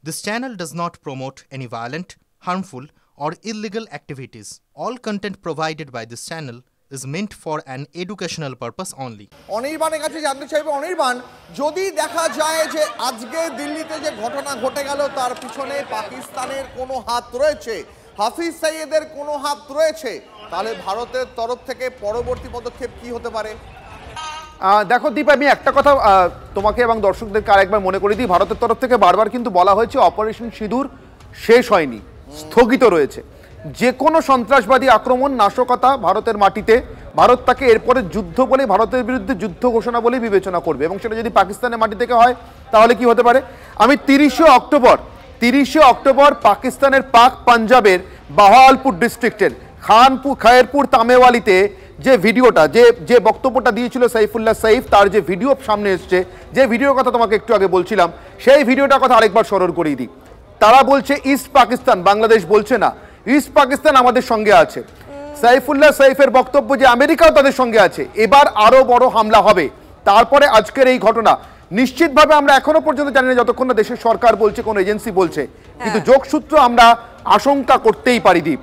This channel does not promote any violent, harmful, or illegal activities. All content provided by this channel is meant for an educational purpose only. অনির্বাণের কাছে জানতে চাইবো, অনির্বাণ, যদি দেখা যায় যে আজকে দিল্লিতে যে ঘটনা ঘটে গেল তার পিছনে পাকিস্তানের কোনো হাত রয়েছে, হাফিজ সাইয়েদের কোনো হাত রয়েছে, তাহলে ভারতের তরফ থেকে পরবর্তী পদক্ষেপ কি হতে পারে? দেখো দীপ, আমি একটা কথা তোমাকে এবং দর্শকদেরকে আরেকবার মনে করে দিই। ভারতের তরফ থেকে বারবার কিন্তু বলা হয়েছে অপারেশন সিঁদুর শেষ হয়নি, স্থগিত রয়েছে। যে কোনো সন্ত্রাসবাদী আক্রমণ, নাশকতা ভারতের মাটিতে, ভারত তাকে এরপরে যুদ্ধ বলে, ভারতের বিরুদ্ধে যুদ্ধ ঘোষণা বলেই বিবেচনা করবে, এবং সেটা যদি পাকিস্তানের মাটি থেকে হয় তাহলে কি হতে পারে। আমি 30শে অক্টোবর পাকিস্তানের পাক পাঞ্জাবের বাহাওয়ালপুর ডিস্ট্রিক্টের খায়েরপুর তামেওয়ালিতে যে ভিডিওটা, যে বক্তব্যটা দিয়েছিল সাইফুল্লাহ সাইফ, তার যে ভিডিও সামনে এসছে, যে ভিডিওর কথা তোমাকে একটু আগে বলছিলাম, সেই ভিডিওটার কথা আরেকবার স্মরণ করিয়ে দিই। তারা বলছে ইস্ট পাকিস্তান, বাংলাদেশ বলছে না, ইস্ট পাকিস্তান আমাদের সঙ্গে আছে। সাইফুল্লাহ সাইফের বক্তব্য যে আমেরিকাও তাদের সঙ্গে আছে, এবার আরো বড় হামলা হবে। তারপরে আজকের এই ঘটনা, নিশ্চিতভাবে আমরা এখনো পর্যন্ত জানি না, যতক্ষণ না দেশের সরকার বলছে, কোন এজেন্সি বলছে, কিন্তু যোগসূত্র আমরা আশঙ্কা করতেই পারি। দীপ,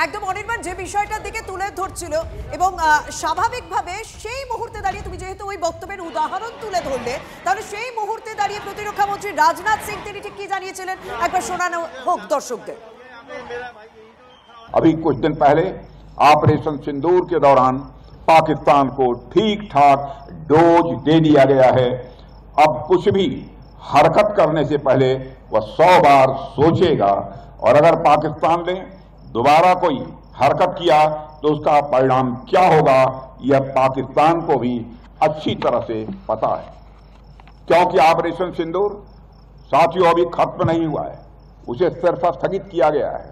একদম অনির্বাণ যে বিষয়টার দিকে তুলে ধরছিল, এবং স্বাভাবিকভাবে সেই মুহূর্তে দাঁড়িয়ে তুমি যেহেতু ওই বক্তব্যের উদাহরণ তুলে ধরলে, তাহলে সেই মুহূর্তে দাঁড়িয়ে প্রতিরক্ষা মন্ত্রী রাজনাথ সিং তিনি ঠিক কি জানিয়েছিলেন একবার শোনানো হোক দর্শকদের। अभी कुछ दिन पहले ऑपरेशन सिंदूर के दौरान पाकिस्तान को ठीक ठाक डोज दे दिया गया है। अब कुछ भी हरकत करने से पहले वह 100 बार सोचेगा, और अगर पाकिस्तान ने दोबारा कोई हरकत किया तो उसका परिणाम क्या होगा यह पाकिस्तान को भी अच्छी तरह से पता है। क्योंकि ऑपरेशन सिंदूर साथियों अभी खत्म नहीं हुआ है, उसे सिर्फ स्थगित किया गया है,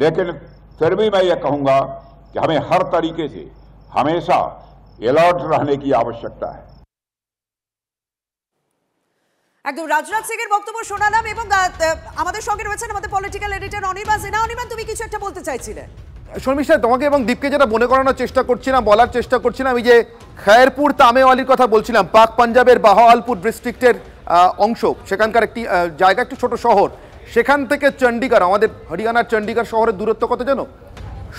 लेकिन फिर भी मैं यह कहूंगा कि हमें हर तरीके से हमेशा अलर्ट रहने की आवश्यकता है। একদম রাজনাথ সিং এর বক্তব্য শোনালাম, এবং আমাদের সঙ্গে রয়েছেন আমাদের পলিটিক্যাল এডিটর অনির্বাণ সিনহা। অনির্বাণ, তুমি কিছু একটা বলতে চাইছিলে। শর্মিষ্ঠা, তোমাকে এবং দীপকে যেটা মনে করানোর চেষ্টা করছিলাম, বলার চেষ্টা করছিলাম, আমি যে খায়েরপুর তামেওয়ালির কথা বলছিলাম, পাক পাঞ্জাবের বাহাওয়ালপুর ডিস্ট্রিক্টের অংশ, সেখানকার একটি জায়গা, একটি ছোট শহর, সেখান থেকে চণ্ডীগড়, আমাদের হরিয়ানার চণ্ডীগড় শহরের দূরত্ব কত জানো?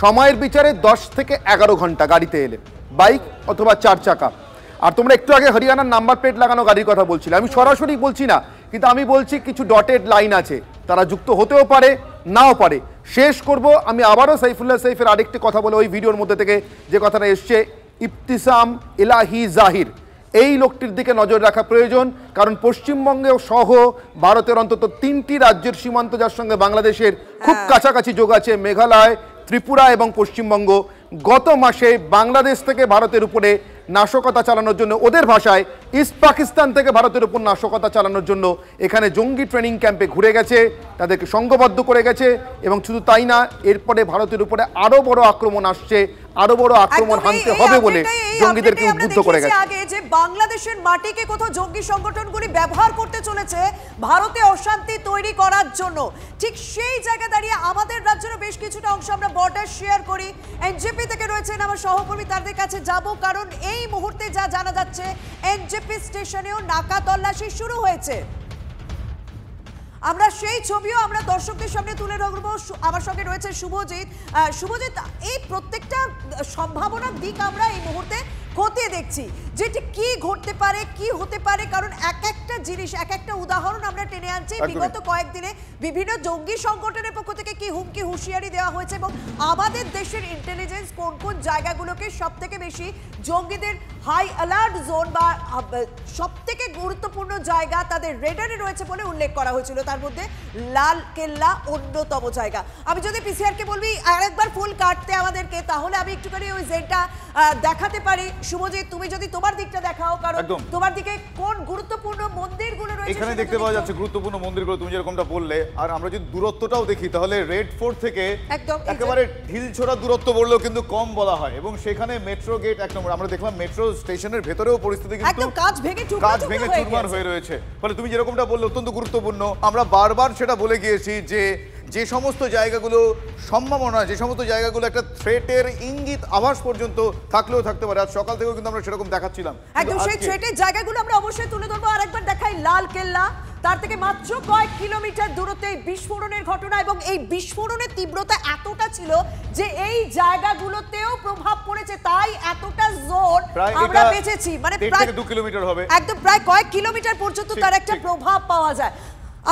সময়ের বিচারে 10 থেকে 11 ঘন্টা গাড়িতে এলে, বাইক অথবা 4 চাকা। আর তোমরা একটু আগে হরিয়ানার নাম্বার প্লেট লাগানো গাড়ির কথা বলছিলে, আমি সরাসরি বলছি না, কিন্তু আমি বলছি কিছু ডটেড লাইন আছে, তারা যুক্ত হতেও পারে, নাও পারে। শেষ করব আমি আবারও সাইফুল্লাহ সাইফের আরেকটি কথা বলে, ওই ভিডিওর মধ্যে থেকে যে কথাটা এসছে, ইবতিসাম ইলাহি জাহির, এই লোকটির দিকে নজর রাখা প্রয়োজন, কারণ পশ্চিমবঙ্গে সহ ভারতের অন্তত 3টি রাজ্যের সীমান্ত, যার সঙ্গে বাংলাদেশের খুব কাছাকাছি যোগ আছে, মেঘালয়, ত্রিপুরা এবং পশ্চিমবঙ্গ, গত মাসে বাংলাদেশ থেকে ভারতের উপরে নাশকতা চালানোর জন্য, ওদের ভাষায় ইস্ট পাকিস্তান থেকে ভারতের উপর নাশকতা চালানোর জন্য এখানে জঙ্গি ট্রেনিং ক্যাম্পে ঘুরে গেছে, তাদেরকে সংঘবদ্ধ করে গেছে, এবং শুধু তাই না, এরপরে ভারতের উপরে আরো বড় আক্রমণ আসছে, আরো বড় আক্রমণ হানতে হবে বলে জঙ্গিদেরকে উদ্বুদ্ধ করে গেছে। আগে যে বাংলাদেশের মাটিকে কোথাও জঙ্গি সংগঠনগুলি ব্যবহার করতে চলেছে ভারতে অশান্তি তৈরি করার জন্য, ঠিক সেই জায়গা দাঁড়িয়ে আমাদের রাজ্যের বেশ কিছুটা অংশ আমরা বর্ডার শেয়ার করি। এনজেপি থেকে রয়েছেন আমার সহকর্মী, তাদের কাছে যাব, কারণ এই মুহূর্তে যা জানা যাচ্ছে এনজেপি স্টেশনেও নাকা তল্লাশি শুরু হয়েছে। আমরা সেই ছবিও আমরা দর্শকদের সামনে তুলে ধরবো। আমার সঙ্গে রয়েছে শুভজিৎ। শুভজিৎ, এই প্রত্যেকটা সম্ভাবনার দিক আমরা এই মুহূর্তে খতিয়ে দেখছি, যেটি কি ঘটতে পারে, কি হতে পারে, কারণ এক একটা জিনিস, এক একটা উদাহরণ আমরা টেনে আনছি। বিগত কয়েকদিনে বিভিন্ন জঙ্গি সংগঠনের পক্ষ থেকে কি হুমকি হুঁশিয়ারি দেওয়া হয়েছে, এবং আমাদের দেশের ইন্টেলিজেন্স কোন কোন জায়গাগুলোকে সব থেকে বেশি জঙ্গিদের হাই অ্যালার্ট জোন বা সব থেকে গুরুত্বপূর্ণ জায়গা তাদের রেডারে রয়েছে বলে উল্লেখ করা হয়েছিল, তার মধ্যে লাল কেল্লা অন্যতম জায়গা। আমি যদি পিসিআরকে বলবি আরেকবার ফুল কাটতে আমাদেরকে, তাহলে আমি একটুখানি ওই জেনটা দেখাতে পারি। শুভজিৎ, তুমি যদি তোমার দিকটা দেখাও, কারণ তোমার দিকে কোন গুরুত্বপূর্ণ মন্দিরগুলো রয়েছে এখানে দেখতে পাওয়া যাচ্ছে, গুরুত্বপূর্ণ মন্দিরগুলো তুমি যেরকমটা বললে। আর আমরা যদি দূরত্বটাও দেখি, তাহলে রেড ফোর্ট থেকে একেবারে ঢিলছোড়া দূরত্ব বললেও কিন্তু কম বলা হয়, এবং সেখানে মেট্রো গেট 1 নম্বর, আমরা দেখলাম মেট্রো স্টেশনের ভেতরেও পরিস্থিতি কিন্তু কাজ ভেঙে চুরমার হয়ে রয়েছে। ফলে তুমি যেরকমটা বললে অত্যন্ত গুরুত্বপূর্ণ। আমরা বারবার সেটা বলে গিয়েছি যে যে সমস্ত জায়গাগুলো সম্ভাবনা, যে সমস্ত জায়গাগুলো একটা থ্রেটের ইঙ্গিত আভাস পর্যন্ত থাকলেও থাকতে পারে, আজ সকাল থেকেও কিন্তু আমরা সেরকম দেখাচ্ছিলাম। একদম সেই থ্রেটের জায়গাগুলো আমরা অবশ্যই তুলে ধরবো। আরেকবার দেখাই লাল কেল্লা, তার থেকে মাত্র কয়েক কিলোমিটার দূরত্বে এই বিস্ফোরণের ঘটনা, এবং এই বিস্ফোরণের তীব্রতা এতটা ছিল যে এই জায়গাগুলোতেও প্রভাব পড়েছে, তাই এতটা জোর আমরা বেঁচেছি। মানে প্রায় 2 কিলোমিটার হবে, একদম প্রায় কয়েক কিলোমিটার পর্যন্ত তার একটা প্রভাব পাওয়া যায়।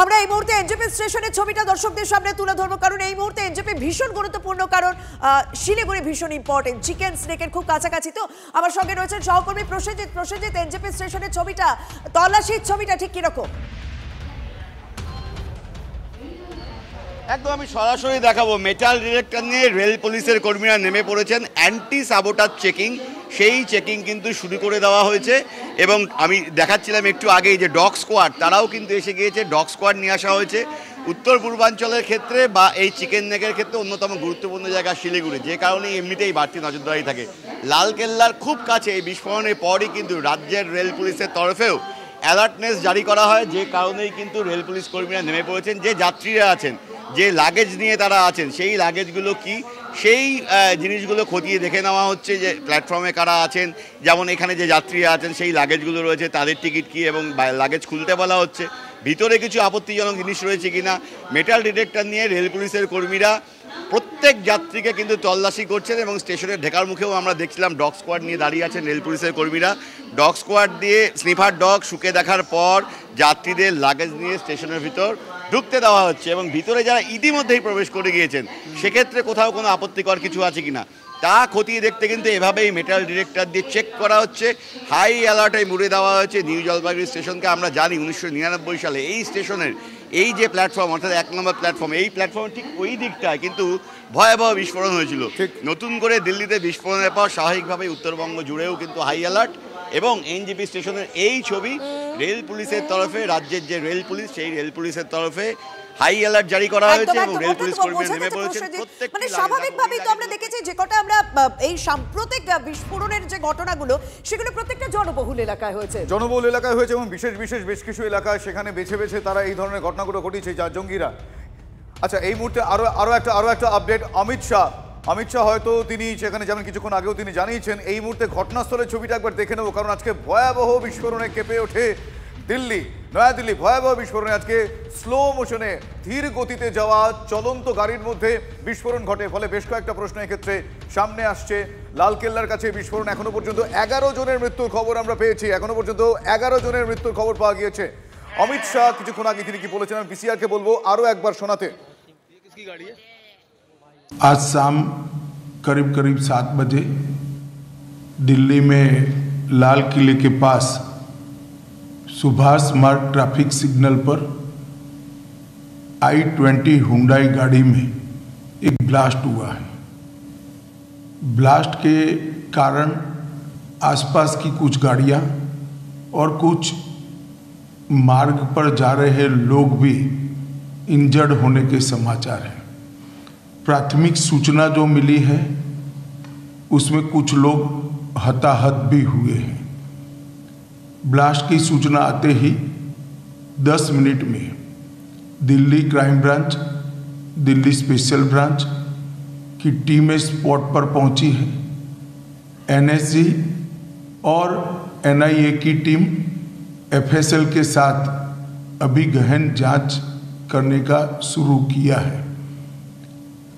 আমরা এই মুহূর্তে এনজেপি স্টেশনের ছবিটা দর্শকদের সামনে তুলে ধরবো, কারণ এই মুহূর্তে এনজেপি ভীষণ গুরুত্বপূর্ণ, কারণ শিলিগুড়ি ভীষণ ইম্পর্টেন্ট, চিকেন স্নেকের খুব কাছাকাছি। তো আমার সঙ্গে রয়েছেন সহকর্মী প্রসেনজিৎ। প্রসেনজিৎ, এনজেপি স্টেশনের ছবিটা, তল্লাশির ছবিটা ঠিক কিরকম? একদম আমি সরাসরি দেখাবো। মেটাল ডিটেক্টর নিয়ে রেল পুলিশের কর্মীরা নেমে পড়েছেন, অ্যান্টি সাবোটাজ চেকিং, সেই চেকিং কিন্তু শুরু করে দেওয়া হয়েছে। এবং আমি দেখাচ্ছিলাম একটু আগেই যে ডগ স্কোয়াড, তারাও কিন্তু এসে গিয়েছে, ডগ স্কোয়াড নিয়ে আসা হয়েছে। উত্তর পূর্বাঞ্চলের ক্ষেত্রে বা এই চিকেন নেকের ক্ষেত্রে অন্যতম গুরুত্বপূর্ণ জায়গা শিলিগুড়ি, যে কারণে এমনিতেই বাড়তি নজরদারি থাকে। লালকেল্লার খুব কাছে এই বিস্ফোরণের পরই কিন্তু রাজ্যের রেল পুলিশের তরফেও অ্যালার্টনেস জারি করা হয়, যে কারণেই কিন্তু রেল পুলিশ কর্মীরা নেমে পড়েছেন। যে যাত্রীরা আছেন, যে লাগেজ নিয়ে তারা আছেন, সেই লাগেজগুলো কি, সেই জিনিসগুলো খতিয়ে দেখে নেওয়া হচ্ছে। যে প্ল্যাটফর্মে কারা আছেন, যেমন এখানে যে যাত্রীরা আছেন সেই লাগেজগুলো রয়েছে, তাদের টিকিট কি, এবং লাগেজ খুলতে বলা হচ্ছে, ভিতরে কিছু আপত্তিজনক জিনিস রয়েছে কিনা। মেটাল ডিটেক্টর নিয়ে রেল পুলিশের কর্মীরা প্রত্যেক যাত্রীকে কিন্তু তল্লাশি করছেন, এবং স্টেশনের ঢেকার মুখেও আমরা দেখছিলাম ডগ স্কোয়াড নিয়ে দাঁড়িয়ে আছেন রেল পুলিশের কর্মীরা। ডগ স্কোয়াড দিয়ে স্নিফার ডগ শুকে দেখার পর যাত্রীদের লাগেজ নিয়ে স্টেশনের ভিতর ঢুকতে দেওয়া হচ্ছে, এবং ভিতরে যারা ইতিমধ্যেই প্রবেশ করে গিয়েছেন সেক্ষেত্রে কোথাও কোনো আপত্তিকর কিছু আছে কিনা তা খতিয়ে দেখতে কিন্তু এভাবেই মেটাল ডিটেক্টর দিয়ে চেক করা হচ্ছে। হাই অ্যালার্টে মুড়ে দেওয়া হয়েছে নিউ জলপাইগুড়ি স্টেশনকে। আমরা জানি 1999 সালে এই স্টেশনের এই যে প্ল্যাটফর্ম, অর্থাৎ 1 নম্বর প্ল্যাটফর্ম, এই প্ল্যাটফর্ম ঠিক ওই দিকটায় কিন্তু ভয়াবহ বিস্ফোরণ হয়েছিল। নতুন করে দিল্লিতে বিস্ফোরণের পর স্বাভাবিকভাবেই উত্তরবঙ্গ জুড়েও কিন্তু হাই অ্যালার্ট, এবং এনজেপি স্টেশনের এই ছবি রেল পুলিশের তরফে, রাজ্যের যে রেল পুলিশ সেই রেল পুলিশের তরফে হাই অ্যালার্ট জারি করা হয়েছে, এবং রেল পুলিশ কর্মীরা নেমে পড়েছেন। মানে স্বাভাবিকভাবেই তো আমরা দেখেছি যে কটা আমরা এই সাম্প্রতিক বিস্ফোরণের যে ঘটনাগুলো সেগুলো প্রত্যেকটা জনবহুল এলাকায় হয়েছে, জনবহুল এলাকায় হয়েছে, এবং বিশেষ বিশেষ বেশ কিছু এলাকায় সেখানে বেছে বেছে তারা এই ধরনের ঘটনাগুলো ঘটিয়েছে যা জঙ্গিরা। আচ্ছা, এই মুহূর্তে আরো একটা আপডেট। অমিত শাহ হয়তো তিনি সেখানে যেমন কিছুক্ষণ আগেও তিনি জানিয়েছেন, এই মুহূর্তে ঘটনাস্থলের ছবিটা একবার দেখে নেবো, কারণ আজকে ভয়াবহ বিস্ফোরণে কেঁপে ওঠে দিল্লি, নয়াদিল্লি। ভয়াবহ বিস্ফোরণে আজকে স্লো মোশনে ধীর গতিতে যাওয়া চলন্ত গাড়ির মধ্যে বিস্ফোরণ ঘটে, ফলে বেশ কয়েকটা প্রশ্ন এক্ষেত্রে সামনে আসছে। লালকেল্লার কাছে বিস্ফোরণ, এখনো পর্যন্ত 11 জনের মৃত্যুর খবর আমরা পেয়েছি, এখনো পর্যন্ত 11 জনের মৃত্যুর খবর পাওয়া গিয়েছে। অমিত শাহ কিছুক্ষণ আগে তিনি কি বলেছেন আমি পিসিআরকে বলবো আরো একবার শোনাতে। आज शाम करीब 7 बजे दिल्ली में लाल किले के पास सुभाष मार्ग ट्रैफिक सिग्नल पर I-20 हुंडई गाड़ी में एक ब्लास्ट हुआ है। ब्लास्ट के कारण आसपास की कुछ गाड़ियां और कुछ मार्ग पर जा रहे लोग भी इंजर्ड होने के समाचार हैं। प्राथमिक सूचना जो मिली है उसमें कुछ लोग हताहत भी हुए हैं। ब्लास्ट की सूचना आते ही 10 मिनट में Delhi crime branch, Delhi special branch की टीमें स्पॉट पर पहुंची है। NSG और NIA की टीम FSL के साथ अभी गहन जांच करने का शुरू किया है।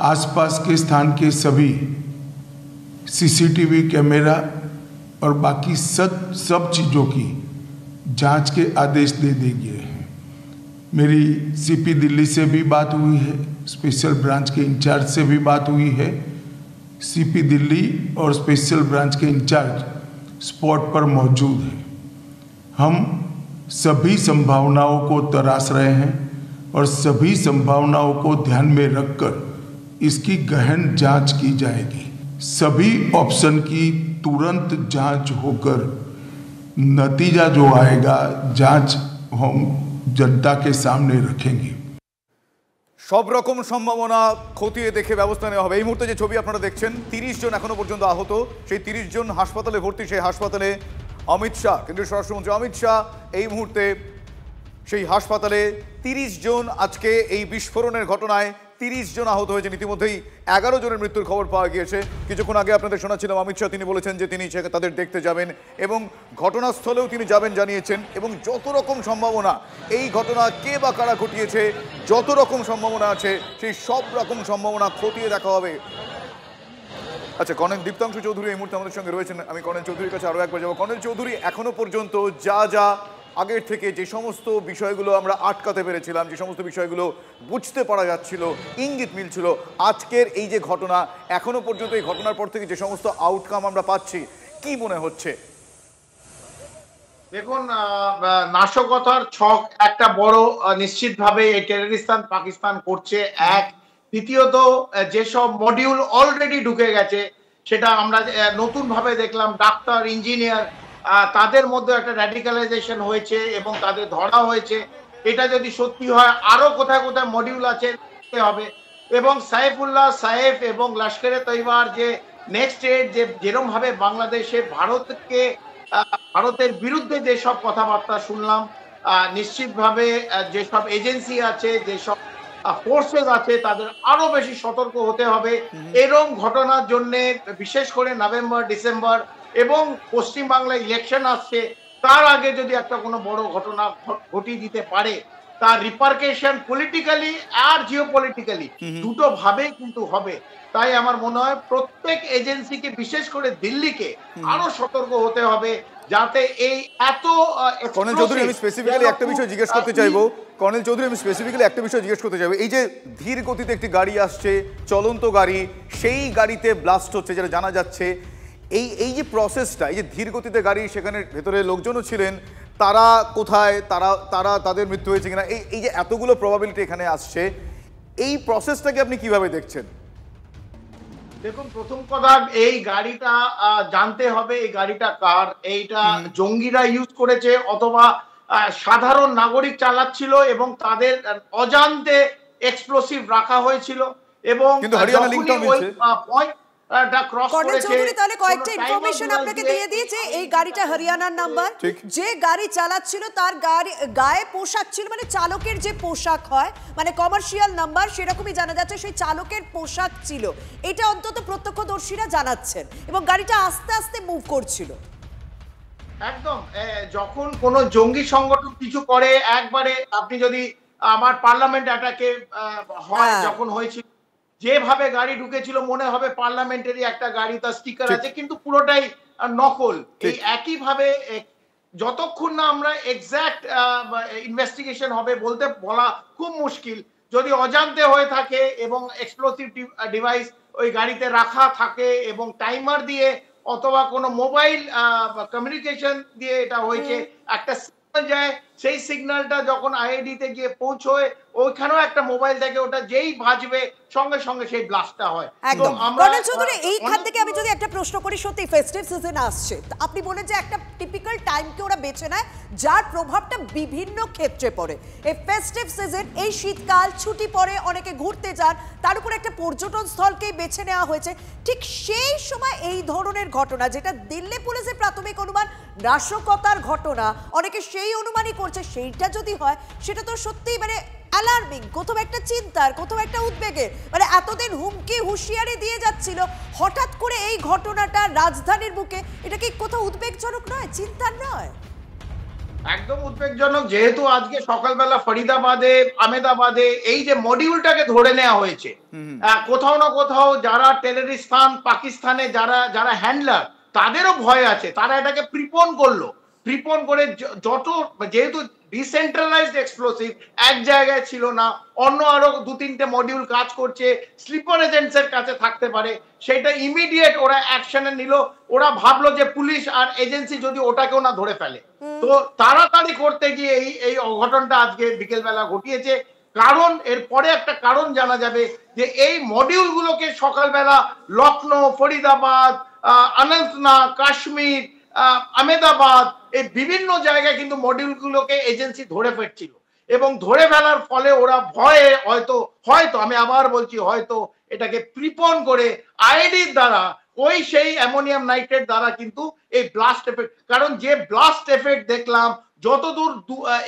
आसपास के स्थान के सभी CCTV कैमरा और बाकी सब चीज़ों की जांच के आदेश दे दिए गए हैं। मेरी CP दिल्ली से भी बात हुई है, स्पेशल ब्रांच के इंचार्ज से भी बात हुई है। CP दिल्ली और स्पेशल ब्रांच के इंचार्ज स्पॉट पर मौजूद हैं। हम सभी संभावनाओं को तराश रहे हैं और सभी संभावनाओं को ध्यान में रखकर इसकी गहन जांच की जाएगी। सभी ऑप्शन की तुरंत जांच होकर नतीजा जो आएगा जांच हम जनता के सामने रखेंगे। সব রকম সম্ভাবনা খতিয়ে দেখে ব্যবস্থা নেওয়া হবে। এই মুহূর্তে যে ছবি আপনারা দেখছেন, 30 জন এখনো পর্যন্ত আহত, সেই 30 জন হাসপাতালে ভর্তি। সেই হাসপাতালে অমিত শাহ, কেন্দ্রীয় স্বরাষ্ট্রমন্ত্রী অমিত শাহ এই মুহূর্তে সেই হাসপাতালে 30 জন আজকে এই বিস্ফোরণের ঘটনায় 30 জন আহত হয়েছেন, ইতিমধ্যেই 11 জনের মৃত্যুর খবর পাওয়া গিয়েছে। কিছুক্ষণ আগে আপনাদের শোনাচ্ছিলাম অমিত শাহ, তিনি বলেছেন যে তিনি তাদের দেখতে যাবেন এবং ঘটনাস্থলেও তিনি যাবেন জানিয়েছেন, এবং যত রকম সম্ভাবনা এই ঘটনা কে বা কারা ঘটিয়েছে, যত রকম সম্ভাবনা আছে সেই সব রকম সম্ভাবনা খতিয়ে দেখা হবে। আচ্ছা, কর্নেল দীপ্তাংশু চৌধুরী এই মুহূর্তে আমাদের সঙ্গে রয়েছেন। আমি কর্নেল চৌধুরীর কাছে আরও একবার যাবো। কর্নেল চৌধুরী, এখনো পর্যন্ত যা যা আগের থেকে যে সমস্ত বিষয়গুলো আমরা আটকাতে পেরেছিলাম, যে সমস্ত বিষয়গুলো বুঝতে পারা যাচ্ছিল, ইঙ্গিত মিলছিল, আজকের এই যে ঘটনা, এখনো পর্যন্ত এই ঘটনার পর থেকে যে সমস্ত আউটকাম আমরা পাচ্ছি, কি মনে হচ্ছে? দেখুন, নাশকতার ছক একটা বড় নিশ্চিতভাবে এই টেররিস্তান পাকিস্তান করছে। এক, দ্বিতীয়ত যেসব মডিউল অলরেডি ঢুকে গেছে সেটা আমরা নতুন ভাবে দেখলাম, ডাক্তার, ইঞ্জিনিয়ার, তাদের মধ্যে একটা র্যাডিক্যালাইজেশন হয়েছে এবং তাদের ধরা হয়েছে। এটা যদি সত্যি হয় আরো কোথায় কোথায় মডিউল আছে হবে। এবং সাইফুল্লাহ সাইফ এবং লস্করে তৈবার যে নেক্সট স্টেজ, যে যেরকম ভাবে বাংলাদেশে ভারতের বিরুদ্ধে যেসব কথাবার্তা শুনলাম, নিশ্চিতভাবে যেসব এজেন্সি আছে, যেসব ফোর্সেস আছে, তাদের আরো বেশি সতর্ক হতে হবে। এরকম ঘটনার জন্য বিশেষ করে নভেম্বর, ডিসেম্বর এবং পশ্চিম বাংলায় ইলেকশন আসছে, তার আগে যদি একটা কোনো বড় ঘটনা ঘটিয়ে দিতে পারে, তার রিপারকেশন পলিটিক্যালি আর জিওপলিটিক্যালি দুটো ভাবে কিন্তু হবে। তাই আমার মনে হয় প্রত্যেক এজেন্সিকে, বিশেষ করে দিল্লিকে আরো সতর্ক হতে হবে, যাতে এই এত কর্নেল চৌধুরী আমি স্পেসিফিক্যালি একটা বিষয় জিজ্ঞেস করতে চাইবো। কর্নেল চৌধুরী আমি স্পেসিফিক্যালি একটা বিষয় জিজ্ঞেস করতে চাইবো, এই যে ধীর গতিতে একটি গাড়ি আসছে, চলন্ত গাড়ি, সেই গাড়িতে ব্লাস্ট হচ্ছে যেটা জানা যাচ্ছে, এই যে প্রসেসটা, এই যে ধীর গতিতে গাড়ি, সেখানে ভেতরে লোকজনও ছিলেন, তারা কোথায়, তাদের মৃত্যু হয়েছে কিনা, এই যে এতগুলো প্রবাবিলিটি এখানে আসছে, এই প্রসেসটাকে আপনি কিভাবে দেখছেন? দেখুন, প্রথম কথা, এই গাড়িটা জানতে হবে এই গাড়িটা কার। এইটা জঙ্গিরা ইউজ করেছে অথবা সাধারণ নাগরিক চালাচ্ছিল এবং তাদের অজান্তে এক্সপ্লোসিভ রাখা হয়েছিল। এবং এই গাড়িটা হরিয়ানার নাম্বার, যে গাড়ি চালাচ্ছিল তার গায়ে পোশাক ছিল, মানে চালকের যে পোশাক হয়, মানে কমার্শিয়াল নাম্বার, সেরকমই জানা যাচ্ছে সেই চালকের পোশাক ছিল। এটা অন্তত প্রত্যক্ষদর্শীরা জানাচ্ছেন, এবং গাড়িটা আস্তে আস্তে মুভ করছিল। একদম, যখন কোনো জঙ্গি সংগঠন কিছু করে, একবারে আপনি যদি আমার পার্লামেন্ট অ্যাটাকে হয়, যখন হয়েছিল, যেভাবে গাড়ি ঢুকেছিল মনে হবে পার্লামেন্টারি একটা গাড়ি, তার স্টিকার আছে, কিন্তু পুরোটাই নকল। এই একই ভাবে যতক্ষণ না আমরা এক্সাক্ট ইনভেস্টিগেশন হবে, বলা খুব মুশকিল। যদি অজান্তে হয়ে থাকে এবং এক্সপ্লোসিভ ডিভাইস ওই গাড়িতে রাখা থাকে এবং টাইমার দিয়ে অথবা কোনো মোবাইল কমিউনিকেশন দিয়ে এটা হয়েছে, একটা সিগন্যাল যায়, সেই সিগন্যালটা যখন আইআইডি তে গিয়ে পৌঁছয়, ওইখানেও একটা মোবাইল থাকে, ওটা যেই বাজবে সঙ্গে সঙ্গে সেই ব্লাস্টটা হয়। একদম। কর্নেল চৌধুরী, এইখান থেকে আমি যদি একটা প্রশ্ন করি, সত্যি ফেস্টিভ সিজন আসছে, আপনি বলেন যে একটা টিপিক্যাল টাইমকে ওরা বেছে নেয় যার প্রভাবটা বিভিন্ন ক্ষেত্রে পড়ে। এই ফেস্টিভ সিজন, এই শীতকাল, ছুটি পড়ে, অনেকে ঘুরতে যান, তার উপর একটা পর্যটন স্থলকেই বেছে নেওয়া হয়েছে। ঠিক সেই সময় এই ধরনের ঘটনা, যেটা দিল্লি পুলিশের প্রাথমিক অনুমান নাশকতার ঘটনা, অনেকে সেই অনুমানই করছে, সেইটা যদি হয় সেটা তো সত্যিই মানে অ্যালার্মিং, কোথাও একটা চিন্তার, কোথাও একটা উদ্বেগের, মানে এতদিন হুমকি হুঁশিয়ারি দিয়ে যাচ্ছিল, হঠাৎ করে এই ঘটনাটা রাজধানীর বুকে, এটা কি কোথাও উদ্বেগজনক নয়, চিন্তার নয়? একদম উদ্বেগজনক, যেহেতু আজকে সকালবেলা ফরিদাবাদে, আহমেদাবাদে এই যে মডিউলটাকে ধরে নেওয়া হয়েছে, কোথাও না কোথাও যারা টেররিস্তান পাকিস্তানে যারা হ্যান্ডলার, তাদেরও ভয় আছে, তারা এটাকে প্রিপন করে যেহেতু ডিসেন্ট্রালাইজড এক্সপ্লোসিভ এক জায়গায় ছিল না, অন্য আরো 2-3টে মডিউল কাজ করছে, স্লিপার এজেন্টস এর কাছে থাকতে পারে, সেটা ইমিডিয়েট ওরা অ্যাকশনে নিল। ওরা ভাবলো যে পুলিশ আর এজেন্সি যদি ওটাকেও না ধরে ফেলে, তো তাড়াতাড়ি করতে গিয়ে এই অঘটনটা আজকে বিকেলবেলা ঘটিয়েছে। কারণ এরপরে একটা কারণ জানা যাবে যে এই মডিউলগুলোকে সকালবেলা লখনৌ, ফরিদাবাদ, অনন্তনাগ, কাশ্মীর, আহমেদাবাদ, এই বিভিন্ন জায়গায় কিন্তু মডিউলগুলোকে এজেন্সি ধরে ফেলছিল, এবং ধরে ফেলার ফলে ওরা ভয়ে হয়তো আমি আবার বলছি, হয়তো এটাকে প্রিপন করে আইডির দ্বারা, সেই অ্যামোনিয়াম নাইট্রেট দ্বারা কিন্তু এই ব্লাস্ট এফেক্ট, কারণ যে ব্লাস্ট এফেক্ট দেখলাম যতদূর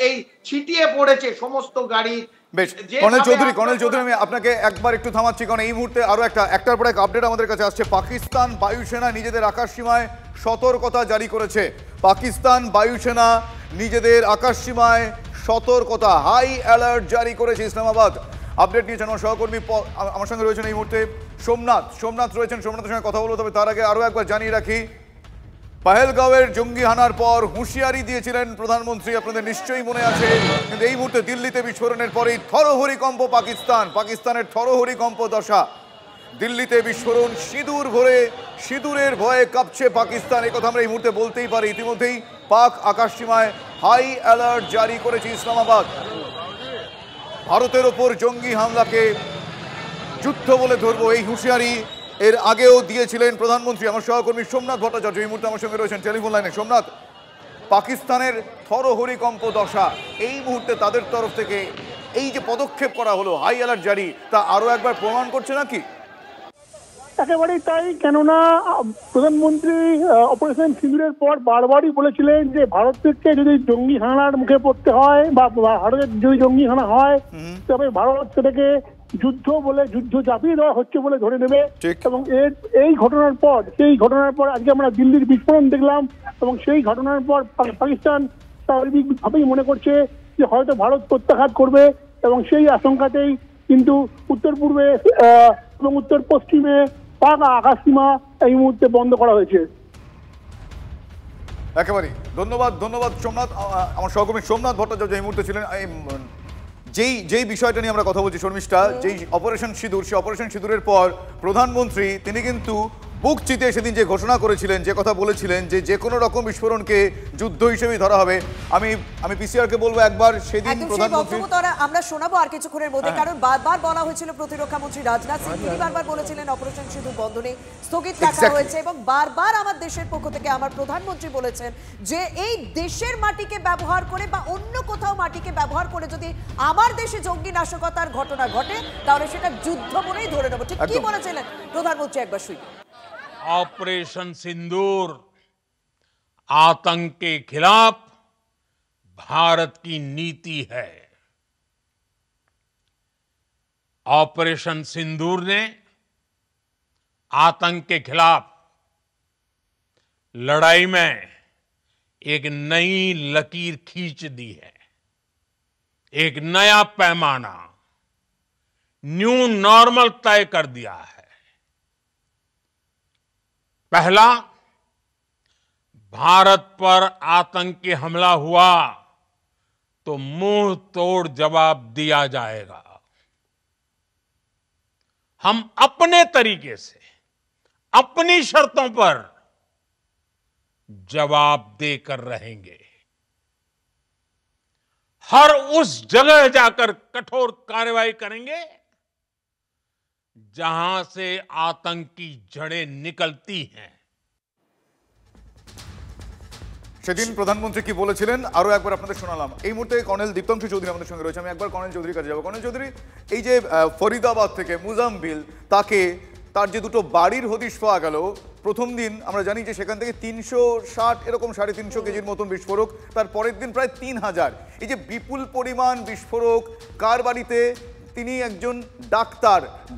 এই ছিটিয়ে পড়েছে সমস্ত গাড়ি। বেশ, কর্নেল চৌধুরী আমি আপনাকে একবার একটু থামাচ্ছি, কারণ এই মুহূর্তে আরো একটার পর এক আপডেট আমাদের কাছে আসছে। পাকিস্তান বায়ুসেনা নিজেদের আকাশ সীমায় সতর্কতা জারি করেছে। পাকিস্তান বায়ুসেনা নিজেদের আকাশ সীমায় সতর্কতা, হাই অ্যালার্ট জারি করেছে ইসলামাবাদ। আপডেট নিয়েছেন আমার সহকর্মী, আমার সঙ্গে রয়েছেন এই মুহূর্তে সোমনাথ রয়েছেন। সোমনাথের সঙ্গে কথা বলবো, তবে তার আগে আরো একবার জানিয়ে রাখি, পহেলগাঁওয়ের জঙ্গি হানার পর হুঁশিয়ারি দিয়েছিলেন প্রধানমন্ত্রী, আপনাদের নিশ্চয়ই মনে আছে। কিন্তু এই মুহূর্তে দিল্লিতে বিস্ফোরণের পরেই থরহরিকম্প পাকিস্তানের থরহরিকম্প দশা। দিল্লিতে বিস্ফোরণ, সিঁদুরের ভয়ে কাঁপছে পাকিস্তান, এই কথা আমরা এই মুহূর্তে বলতেই পারি। ইতিমধ্যেই পাক আকাশ সীমায় হাই অ্যালার্ট জারি করেছে ইসলামাবাদ। ভারতের ওপর জঙ্গি হামলাকে যুদ্ধ বলে ধরবো, এই হুঁশিয়ারি এর আগেও দিয়েছিলেন প্রধানমন্ত্রী। আমার সহকর্মী সোমনাথ ভট্টাচার্য এই মুহূর্তে আমার সঙ্গে রয়েছেন টেলিফোন লাইনে। সোমনাথ, পাকিস্তানের থরহরিকম্প দশা, এই মুহূর্তে তাদের তরফ থেকে এই যে পদক্ষেপ করা হলো, হাই অ্যালার্ট জারি, তা আরো একবার প্রমাণ করছে নাকি? একেবারেই তাই, কেননা প্রধানমন্ত্রী অপারেশন সিঁদুরের পর বারবারই বলেছিলেন যে ভারতকে যদি জঙ্গি হানার মুখে পড়তে হয় বা ভারতের যদি জঙ্গি হানা হয় তবে ভারত সেটাকে যুদ্ধ চাপিয়ে দেওয়া হচ্ছে বলে ধরে নেবে। এবং সেই ঘটনার পর আজকে আমরা দিল্লির বিস্ফোরণ দেখলাম, এবং সেই ঘটনার পর পাকিস্তান স্বাভাবিকভাবেই মনে করছে যে হয়তো ভারত প্রত্যাঘাত করবে, এবং সেই আশঙ্কাতেই কিন্তু উত্তর পূর্বে এবং উত্তর পশ্চিমে পাক আকাশ সীমা এই মুহূর্তে বন্ধ করা হয়েছে। একেবারেই ধন্যবাদ সোমনাথ। আমার সহকর্মী সোমনাথ ভট্টাচার্য এই মুহূর্তে ছিলেন। যেই বিষয়টা নিয়ে আমরা কথা বলছি শর্মিষ্ঠা, যেই অপারেশন সিঁদুর, সেই অপারেশন সিঁদুরের পর প্রধানমন্ত্রী তিনি কিন্তু বুক চিতে সেদিন যে ঘোষণা করেছিলেন, যে কথা বলেছিলেন যে কোনো রকম বিস্ফোরণকে যুদ্ধ হিসেবেই ধরা হবে। আমি পিসিআরকে বলবো একবার সেদিন প্রধানমন্ত্রী আমরা শোনাবো আর কিছুক্ষণের মধ্যে, কারণ বারবার বলা হয়েছিল প্রতিরক্ষা মন্ত্রী রাজনাথ সিং তিনি বারবার বলেছিলেন অপারেশন সিঁদুর বন্ধনে স্থগিত রাখা হয়েছে, এবং বারবার আমার দেশের পক্ষ থেকে আমার প্রধানমন্ত্রী বলেছেন যে এই দেশের মাটিকে ব্যবহার করে বা অন্য কোথাও মাটিকে ব্যবহার করে যদি আমার দেশে জঙ্গি নাশকতার ঘটনা ঘটে তাহলে সেটা যুদ্ধ বলেই ধরে নেব। ঠিক কি বলেছিলেন প্রধানমন্ত্রী, একবার শুনি। ऑपरेशन सिंदूर आतंक के खिलाफ भारत की नीति है। ऑपरेशन सिंदूर ने आतंक के खिलाफ लड़ाई में एक नई लकीर खींच दी है, एक नया पैमाना, न्यू नॉर्मल तय कर दिया है। पहला, भारत पर आतंकी हमला हुआ तो मुंह तोड़ जवाब दिया जाएगा। हम अपने तरीके से अपनी शर्तों पर जवाब देकर रहेंगे। हर उस जगह जाकर कठोर कार्रवाई करेंगे जहां से आतंक की जड़ें निकलती हैं। সেদিন প্রধানমন্ত্রী কি বলেছিলেন আরো একবার আপনাদের শোনালাম। এই মুহূর্তে কর্নেল দীপ্তাংশু চৌধুরী আমাদের সঙ্গে রয়েছে, আমি একবার কর্নেল চৌধুরীর কাছে যাবো। কর্নেল চৌধুরী, এই যে ফরিদাবাদ থেকে মুজাম্বিল, তার যে দুটো বাড়ির হদিশ পাওয়া গেল, প্রথম দিন আমরা জানি যে সেখান থেকে 360 এরকম 350 কেজির মতন বিস্ফোরক, তার পরের দিন প্রায় 3000। এই যে বিপুল পরিমাণ বিস্ফোরক, কার বাড়িতে? তিনি একজন